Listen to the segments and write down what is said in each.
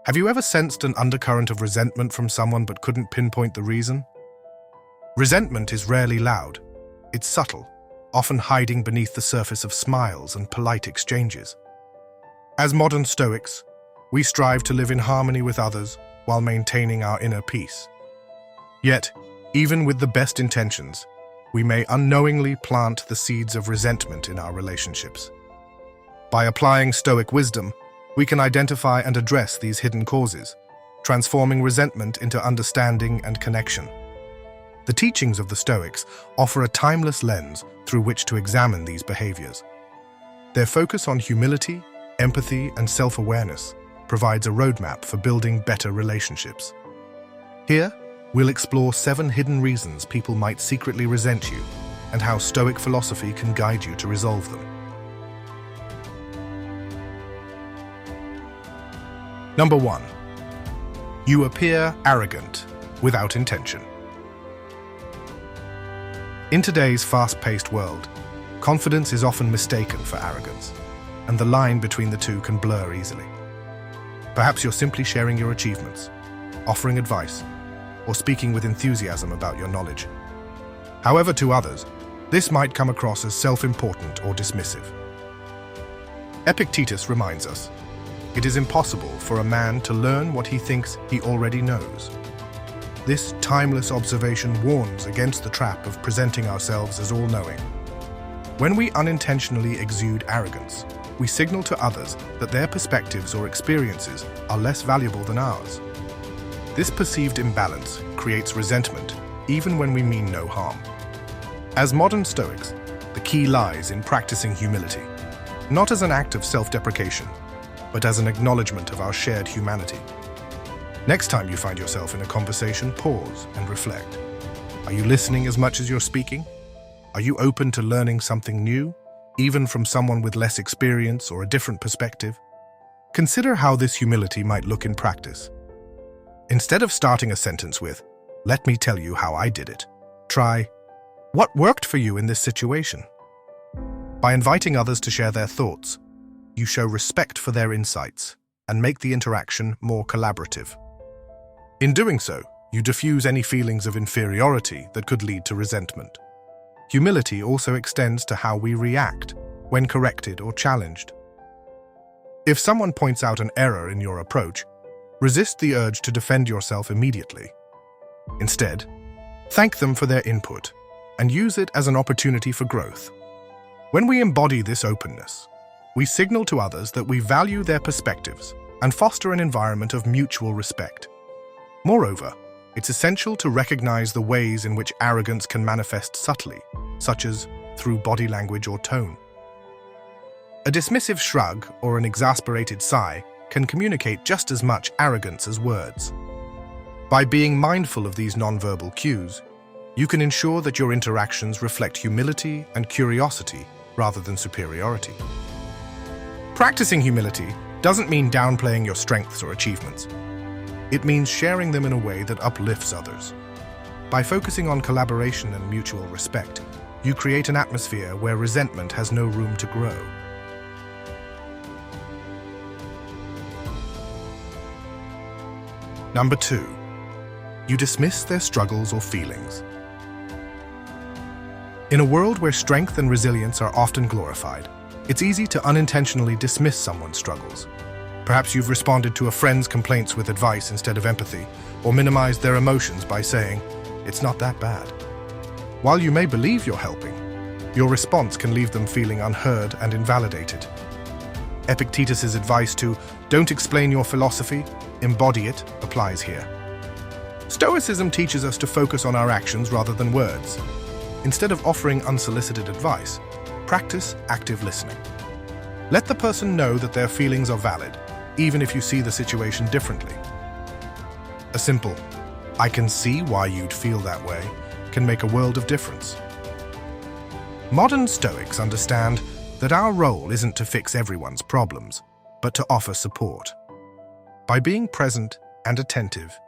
Have you ever sensed an undercurrent of resentment from someone but couldn't pinpoint the reason? Resentment is rarely loud. It's subtle, often hiding beneath the surface of smiles and polite exchanges. As modern Stoics, we strive to live in harmony with others while maintaining our inner peace. Yet, even with the best intentions, we may unknowingly plant the seeds of resentment in our relationships. By applying Stoic wisdom, we can identify and address these hidden causes, transforming resentment into understanding and connection. The teachings of the Stoics offer a timeless lens through which to examine these behaviors. Their focus on humility, empathy, and self-awareness provides a roadmap for building better relationships. Here, we'll explore 7 hidden reasons people might secretly resent you and how Stoic philosophy can guide you to resolve them. Number 1. You appear arrogant without intention. In today's fast-paced world, confidence is often mistaken for arrogance, and the line between the two can blur easily. Perhaps you're simply sharing your achievements, offering advice, or speaking with enthusiasm about your knowledge. However, to others, this might come across as self-important or dismissive. Epictetus reminds us, it is impossible for a man to learn what he thinks he already knows. This timeless observation warns against the trap of presenting ourselves as all-knowing. When we unintentionally exude arrogance, we signal to others that their perspectives or experiences are less valuable than ours. This perceived imbalance creates resentment, even when we mean no harm. As modern Stoics, the key lies in practicing humility, not as an act of self-deprecation, but as an acknowledgement of our shared humanity. Next time you find yourself in a conversation, pause and reflect. Are you listening as much as you're speaking? Are you open to learning something new, even from someone with less experience or a different perspective? Consider how this humility might look in practice. Instead of starting a sentence with, "Let me tell you how I did it," try, "What worked for you in this situation?" By inviting others to share their thoughts, you show respect for their insights and make the interaction more collaborative. In doing so, you diffuse any feelings of inferiority that could lead to resentment. Humility also extends to how we react when corrected or challenged. If someone points out an error in your approach, resist the urge to defend yourself immediately. Instead, thank them for their input and use it as an opportunity for growth. When we embody this openness, we signal to others that we value their perspectives and foster an environment of mutual respect. Moreover, it's essential to recognize the ways in which arrogance can manifest subtly, such as through body language or tone. A dismissive shrug or an exasperated sigh can communicate just as much arrogance as words. By being mindful of these nonverbal cues, you can ensure that your interactions reflect humility and curiosity rather than superiority. Practicing humility doesn't mean downplaying your strengths or achievements. It means sharing them in a way that uplifts others. By focusing on collaboration and mutual respect, you create an atmosphere where resentment has no room to grow. Number 2. You dismiss their struggles or feelings. In a world where strength and resilience are often glorified, it's easy to unintentionally dismiss someone's struggles. Perhaps you've responded to a friend's complaints with advice instead of empathy, or minimized their emotions by saying, "It's not that bad." While you may believe you're helping, your response can leave them feeling unheard and invalidated. Epictetus's advice to "don't explain your philosophy, embody it" applies here. Stoicism teaches us to focus on our actions rather than words. Instead of offering unsolicited advice, practice active listening. Let the person know that their feelings are valid, even if you see the situation differently. A simple, "I can see why you'd feel that way," can make a world of difference. Modern Stoics understand that our role isn't to fix everyone's problems, but to offer support. By being present and attentive,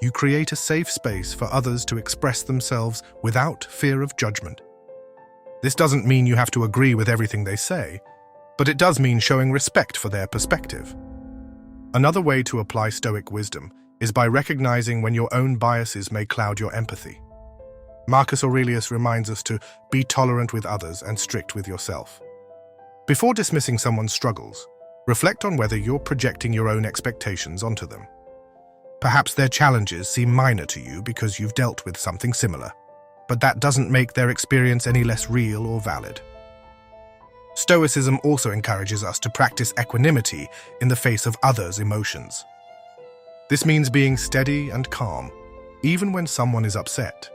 you create a safe space for others to express themselves without fear of judgment. This doesn't mean you have to agree with everything they say, but it does mean showing respect for their perspective. Another way to apply Stoic wisdom is by recognizing when your own biases may cloud your empathy. Marcus Aurelius reminds us to be tolerant with others and strict with yourself. Before dismissing someone's struggles, reflect on whether you're projecting your own expectations onto them. Perhaps their challenges seem minor to you because you've dealt with something similar, but that doesn't make their experience any less real or valid. Stoicism also encourages us to practice equanimity in the face of others' emotions. This means being steady and calm, even when someone is upset.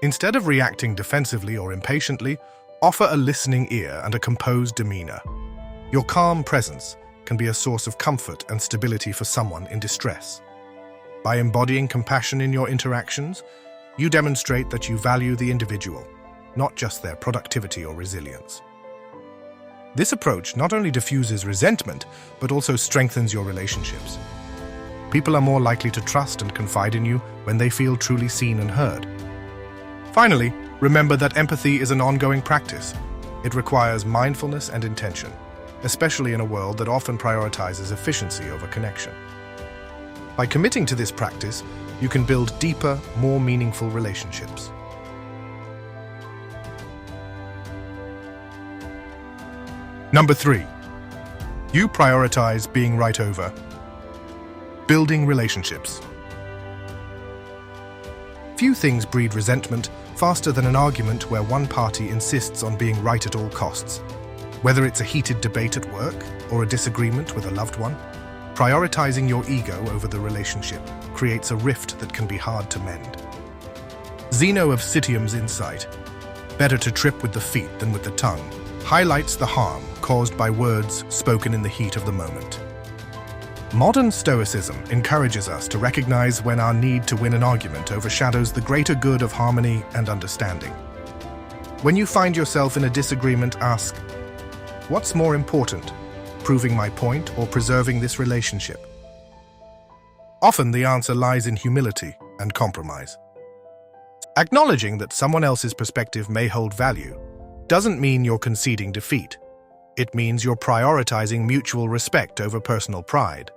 Instead of reacting defensively or impatiently, offer a listening ear and a composed demeanor. Your calm presence can be a source of comfort and stability for someone in distress. By embodying compassion in your interactions, you demonstrate that you value the individual, not just their productivity or resilience. This approach not only diffuses resentment, but also strengthens your relationships. People are more likely to trust and confide in you when they feel truly seen and heard. Finally, remember that empathy is an ongoing practice. It requires mindfulness and intention, especially in a world that often prioritizes efficiency over connection. By committing to this practice, you can build deeper, more meaningful relationships. Number 3. You prioritize being right over building relationships. Few things breed resentment faster than an argument where one party insists on being right at all costs. Whether it's a heated debate at work or a disagreement with a loved one, prioritizing your ego over the relationship creates a rift that can be hard to mend. Zeno of Citium's insight, better to trip with the feet than with the tongue, highlights the harm caused by words spoken in the heat of the moment. Modern Stoicism encourages us to recognize when our need to win an argument overshadows the greater good of harmony and understanding. When you find yourself in a disagreement, ask, what's more important, proving my point or preserving this relationship? Often the answer lies in humility and compromise. Acknowledging that someone else's perspective may hold value doesn't mean you're conceding defeat. It means you're prioritizing mutual respect over personal pride.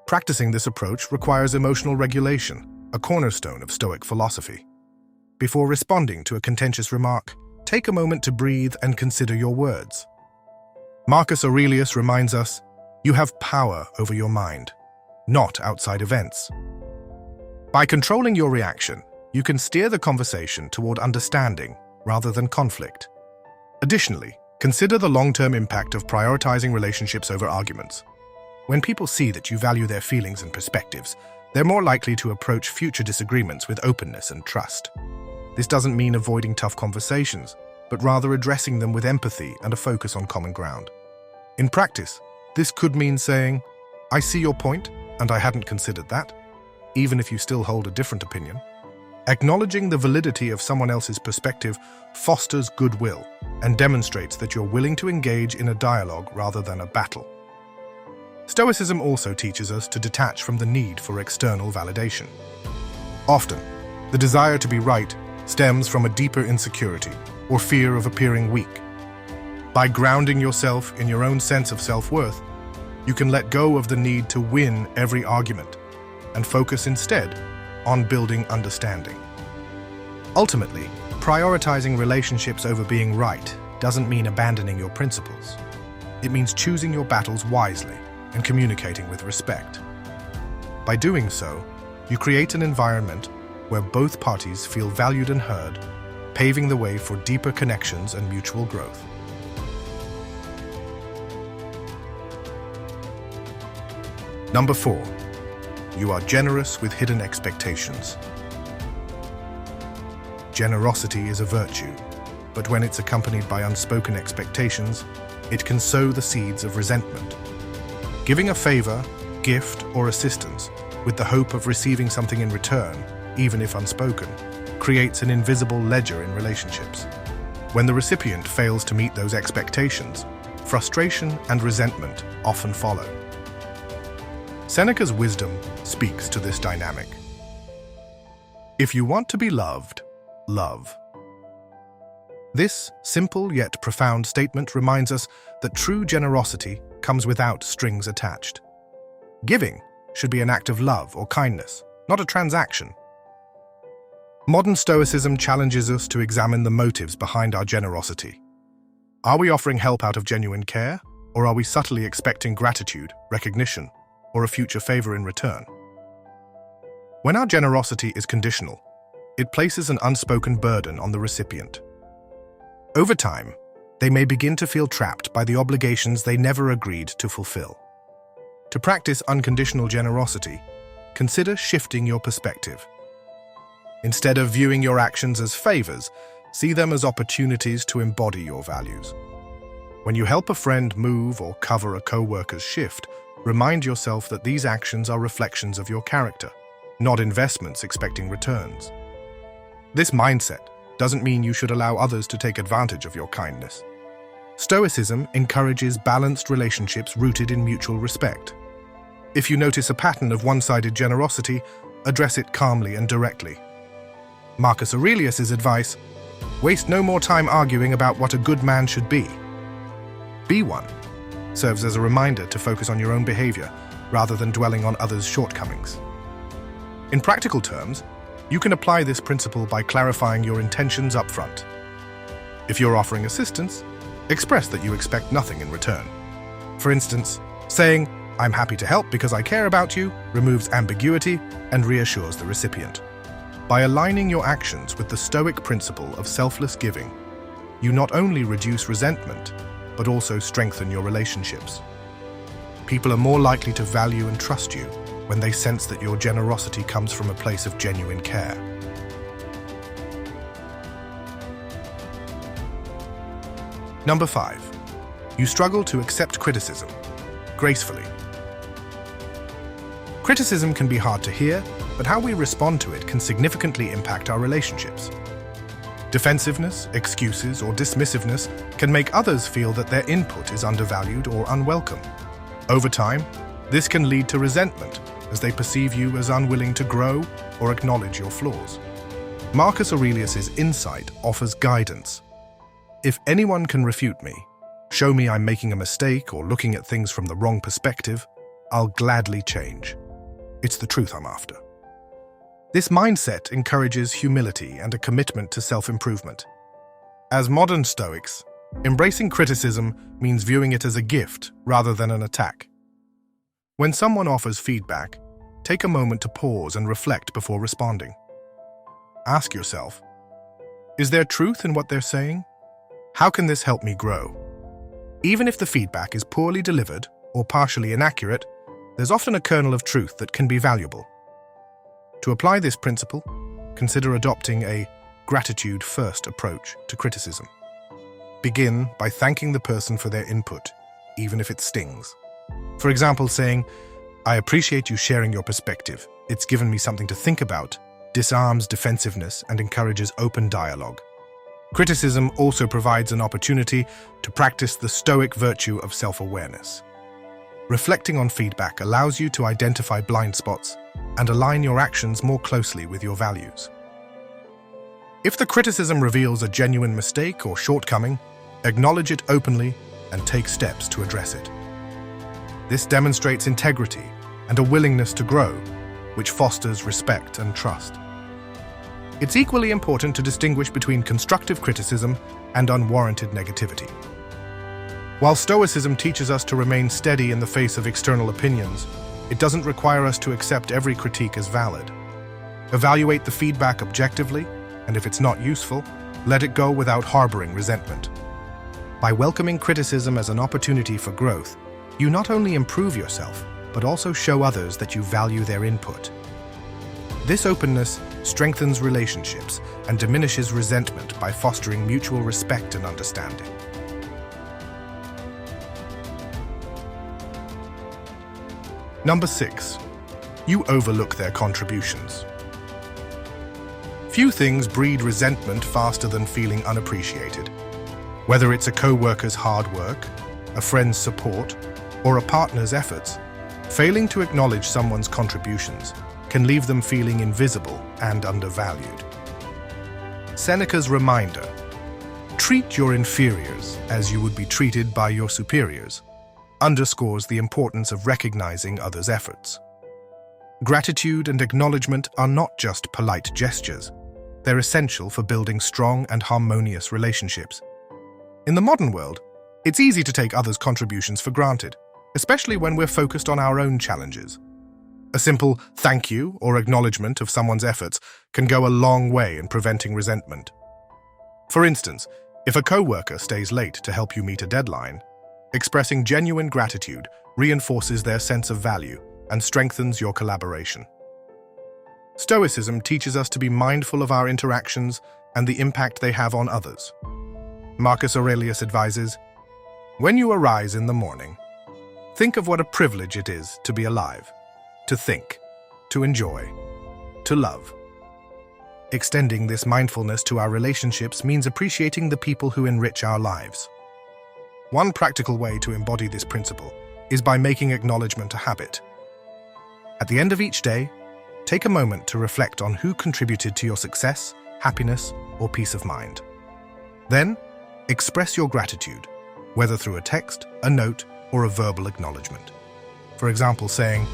Practicing this approach requires emotional regulation, a cornerstone of Stoic philosophy. Before responding to a contentious remark, take a moment to breathe and consider your words. Marcus Aurelius reminds us, you have power over your mind, not outside events. By controlling your reaction, you can steer the conversation toward understanding rather than conflict. Additionally, consider the long-term impact of prioritizing relationships over arguments. When people see that you value their feelings and perspectives, they're more likely to approach future disagreements with openness and trust. This doesn't mean avoiding tough conversations, but rather addressing them with empathy and a focus on common ground. In practice, this could mean saying, I see your point, and I hadn't considered that, even if you still hold a different opinion. Acknowledging the validity of someone else's perspective fosters goodwill and demonstrates that you're willing to engage in a dialogue rather than a battle. Stoicism also teaches us to detach from the need for external validation. Often, the desire to be right stems from a deeper insecurity or fear of appearing weak. By grounding yourself in your own sense of self-worth, you can let go of the need to win every argument and focus instead on building understanding. Ultimately, prioritizing relationships over being right doesn't mean abandoning your principles. It means choosing your battles wisely and communicating with respect. By doing so, you create an environment where both parties feel valued and heard, paving the way for deeper connections and mutual growth. Number 4. You are generous with hidden expectations. Generosity is a virtue, but when it's accompanied by unspoken expectations, it can sow the seeds of resentment. Giving a favor, gift, or assistance with the hope of receiving something in return, even if unspoken, creates an invisible ledger in relationships. When the recipient fails to meet those expectations, frustration and resentment often follow. Seneca's wisdom speaks to this dynamic. If you want to be loved, love. This simple yet profound statement reminds us that true generosity comes without strings attached. Giving should be an act of love or kindness, not a transaction. Modern Stoicism challenges us to examine the motives behind our generosity. Are we offering help out of genuine care, or are we subtly expecting gratitude, recognition, or a future favor in return? When our generosity is conditional, it places an unspoken burden on the recipient. Over time, they may begin to feel trapped by the obligations they never agreed to fulfill. To practice unconditional generosity, consider shifting your perspective. Instead of viewing your actions as favors, see them as opportunities to embody your values. When you help a friend move or cover a co-worker's shift, remind yourself that these actions are reflections of your character, not investments expecting returns. This mindset doesn't mean you should allow others to take advantage of your kindness. Stoicism encourages balanced relationships rooted in mutual respect. If you notice a pattern of one-sided generosity, address it calmly and directly. Marcus Aurelius's advice: waste no more time arguing about what a good man should be. Be one serves as a reminder to focus on your own behavior rather than dwelling on others' shortcomings. In practical terms, you can apply this principle by clarifying your intentions up front. If you're offering assistance, express that you expect nothing in return. For instance, saying, "I'm happy to help because I care about you," removes ambiguity and reassures the recipient. By aligning your actions with the Stoic principle of selfless giving, you not only reduce resentment, but also strengthen your relationships. People are more likely to value and trust you when they sense that your generosity comes from a place of genuine care. Number 5. You struggle to accept criticism. Gracefully. Criticism can be hard to hear, but how we respond to it can significantly impact our relationships. Defensiveness, excuses, or dismissiveness can make others feel that their input is undervalued or unwelcome. Over time, this can lead to resentment, as they perceive you as unwilling to grow or acknowledge your flaws. Marcus Aurelius's insight offers guidance. If anyone can refute me, show me I'm making a mistake or looking at things from the wrong perspective, I'll gladly change. It's the truth I'm after. This mindset encourages humility and a commitment to self-improvement. As modern Stoics, embracing criticism means viewing it as a gift rather than an attack. When someone offers feedback, take a moment to pause and reflect before responding. Ask yourself, is there truth in what they're saying? How can this help me grow? Even if the feedback is poorly delivered or partially inaccurate, there's often a kernel of truth that can be valuable. To apply this principle, consider adopting a gratitude-first approach to criticism. Begin by thanking the person for their input, even if it stings. For example, saying, "I appreciate you sharing your perspective. It's given me something to think about," disarms defensiveness and encourages open dialogue. Criticism also provides an opportunity to practice the Stoic virtue of self-awareness. Reflecting on feedback allows you to identify blind spots and align your actions more closely with your values. If the criticism reveals a genuine mistake or shortcoming, acknowledge it openly and take steps to address it. This demonstrates integrity and a willingness to grow, which fosters respect and trust. It's equally important to distinguish between constructive criticism and unwarranted negativity. While Stoicism teaches us to remain steady in the face of external opinions, it doesn't require us to accept every critique as valid. Evaluate the feedback objectively, and if it's not useful, let it go without harboring resentment. By welcoming criticism as an opportunity for growth, you not only improve yourself, but also show others that you value their input. This openness strengthens relationships and diminishes resentment by fostering mutual respect and understanding. Number 6. You overlook their contributions. Few things breed resentment faster than feeling unappreciated. Whether it's a co-worker's hard work, a friend's support, or a partner's efforts, failing to acknowledge someone's contributions can leave them feeling invisible and undervalued. Seneca's reminder: treat your inferiors as you would be treated by your superiors, underscores the importance of recognizing others' efforts. Gratitude and acknowledgement are not just polite gestures. They're essential for building strong and harmonious relationships. In the modern world, it's easy to take others' contributions for granted, especially when we're focused on our own challenges. A simple thank you or acknowledgement of someone's efforts can go a long way in preventing resentment. For instance, if a coworker stays late to help you meet a deadline, expressing genuine gratitude reinforces their sense of value and strengthens your collaboration. Stoicism teaches us to be mindful of our interactions and the impact they have on others. Marcus Aurelius advises, "When you arise in the morning, think of what a privilege it is to be alive, to think, to enjoy, to love." Extending this mindfulness to our relationships means appreciating the people who enrich our lives. One practical way to embody this principle is by making acknowledgement a habit. At the end of each day, take a moment to reflect on who contributed to your success, happiness, or peace of mind. Then, express your gratitude, whether through a text, a note, or a verbal acknowledgement. For example, saying,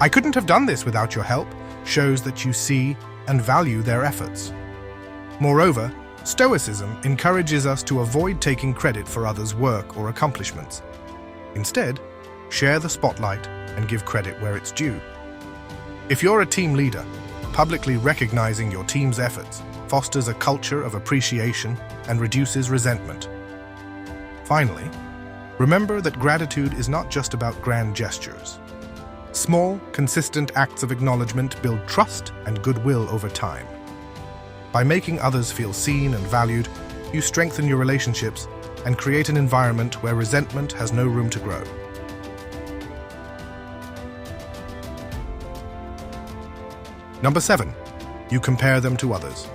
"I couldn't have done this without your help," shows that you see and value their efforts. Moreover, Stoicism encourages us to avoid taking credit for others' work or accomplishments. Instead, share the spotlight and give credit where it's due. If you're a team leader, publicly recognizing your team's efforts fosters a culture of appreciation and reduces resentment. Finally, remember that gratitude is not just about grand gestures. Small, consistent acts of acknowledgement build trust and goodwill over time. By making others feel seen and valued, you strengthen your relationships and create an environment where resentment has no room to grow. Number 7, you compare them to others.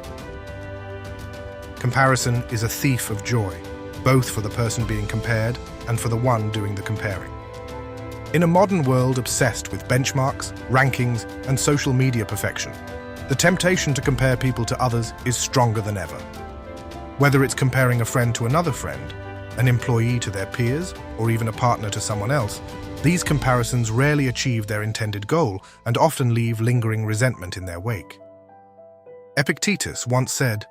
Comparison is a thief of joy, both for the person being compared and for the one doing the comparing. In a modern world obsessed with benchmarks, rankings, and social media perfection, the temptation to compare people to others is stronger than ever. Whether it's comparing a friend to another friend, an employee to their peers, or even a partner to someone else, these comparisons rarely achieve their intended goal and often leave lingering resentment in their wake. Epictetus once said,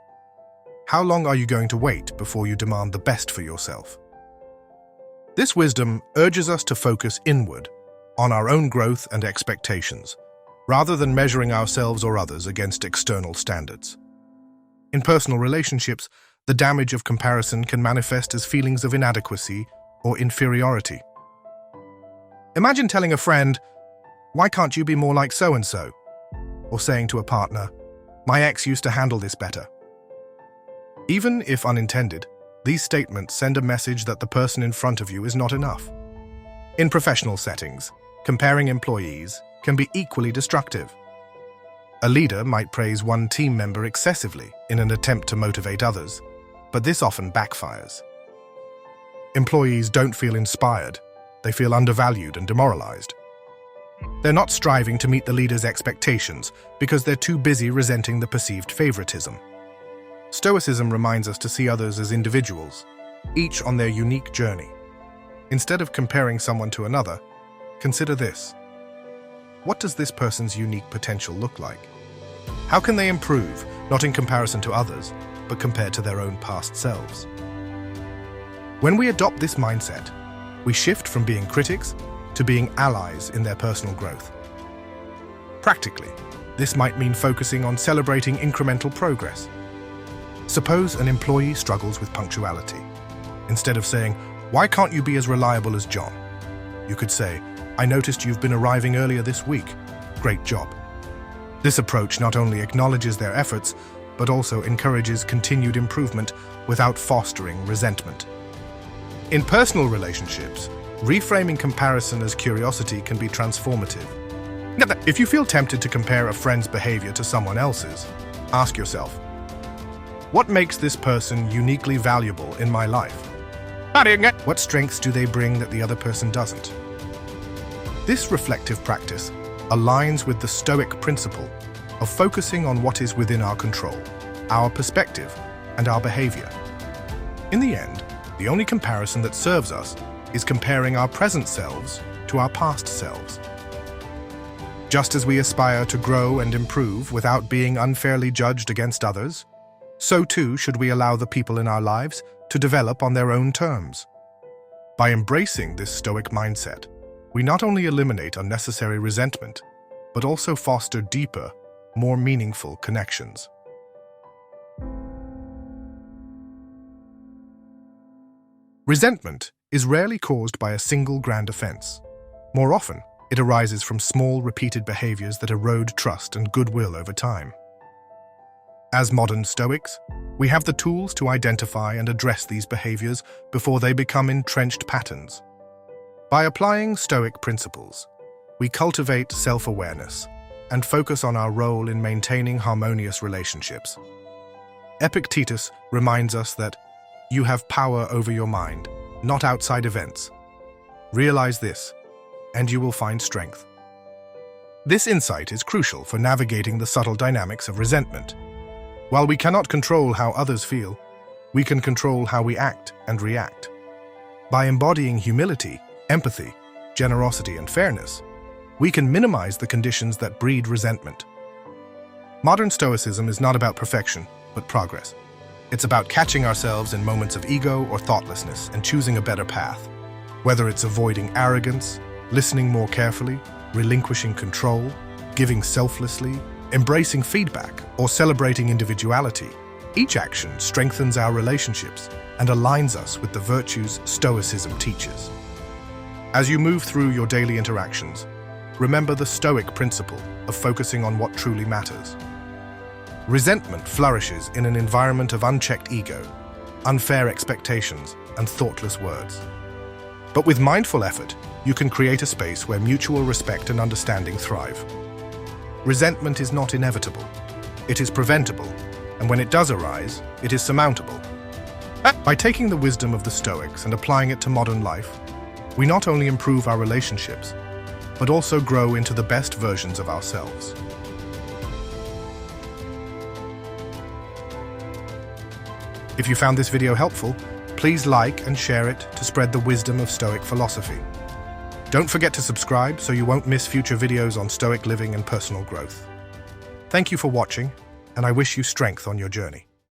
"How long are you going to wait before you demand the best for yourself?" This wisdom urges us to focus inward, on our own growth and expectations, rather than measuring ourselves or others against external standards. In personal relationships, the damage of comparison can manifest as feelings of inadequacy or inferiority. Imagine telling a friend, "Why can't you be more like so-and-so?" Or saying to a partner, "My ex used to handle this better." Even if unintended, these statements send a message that the person in front of you is not enough. In professional settings, comparing employees can be equally destructive. A leader might praise one team member excessively in an attempt to motivate others, but this often backfires. Employees don't feel inspired, they feel undervalued and demoralized. They're not striving to meet the leader's expectations because they're too busy resenting the perceived favoritism. Stoicism reminds us to see others as individuals, each on their unique journey. Instead of comparing someone to another, consider this. What does this person's unique potential look like? How can they improve, not in comparison to others, but compared to their own past selves? When we adopt this mindset, we shift from being critics to being allies in their personal growth. Practically, this might mean focusing on celebrating incremental progress. Suppose an employee struggles with punctuality. Instead of saying, "Why can't you be as reliable as John?" you could say, "I noticed you've been arriving earlier this week. Great job." This approach not only acknowledges their efforts, but also encourages continued improvement without fostering resentment. In personal relationships, reframing comparison as curiosity can be transformative. If you feel tempted to compare a friend's behavior to someone else's, ask yourself, what makes this person uniquely valuable in my life? What strengths do they bring that the other person doesn't? This reflective practice aligns with the Stoic principle of focusing on what is within our control, our perspective, and our behavior. In the end, the only comparison that serves us is comparing our present selves to our past selves. Just as we aspire to grow and improve without being unfairly judged against others, so too should we allow the people in our lives to develop on their own terms. By embracing this Stoic mindset, we not only eliminate unnecessary resentment, but also foster deeper, more meaningful connections. Resentment is rarely caused by a single grand offense. More often, it arises from small, repeated behaviors that erode trust and goodwill over time. As modern Stoics, we have the tools to identify and address these behaviors before they become entrenched patterns. By applying Stoic principles, we cultivate self-awareness and focus on our role in maintaining harmonious relationships. Epictetus reminds us that you have power over your mind, not outside events. Realize this, and you will find strength. This insight is crucial for navigating the subtle dynamics of resentment. While we cannot control how others feel, we can control how we act and react. By embodying humility, empathy, generosity, and fairness, we can minimize the conditions that breed resentment. Modern Stoicism is not about perfection, but progress. It's about catching ourselves in moments of ego or thoughtlessness and choosing a better path. Whether it's avoiding arrogance, listening more carefully, relinquishing control, giving selflessly, embracing feedback, or celebrating individuality, each action strengthens our relationships and aligns us with the virtues Stoicism teaches. As you move through your daily interactions, remember the Stoic principle of focusing on what truly matters. Resentment flourishes in an environment of unchecked ego, unfair expectations, and thoughtless words. But with mindful effort, you can create a space where mutual respect and understanding thrive. Resentment is not inevitable. It is preventable, and when it does arise, it is surmountable. By taking the wisdom of the Stoics and applying it to modern life, we not only improve our relationships, but also grow into the best versions of ourselves. If you found this video helpful, please like and share it to spread the wisdom of Stoic philosophy. Don't forget to subscribe so you won't miss future videos on Stoic living and personal growth. Thank you for watching, and I wish you strength on your journey.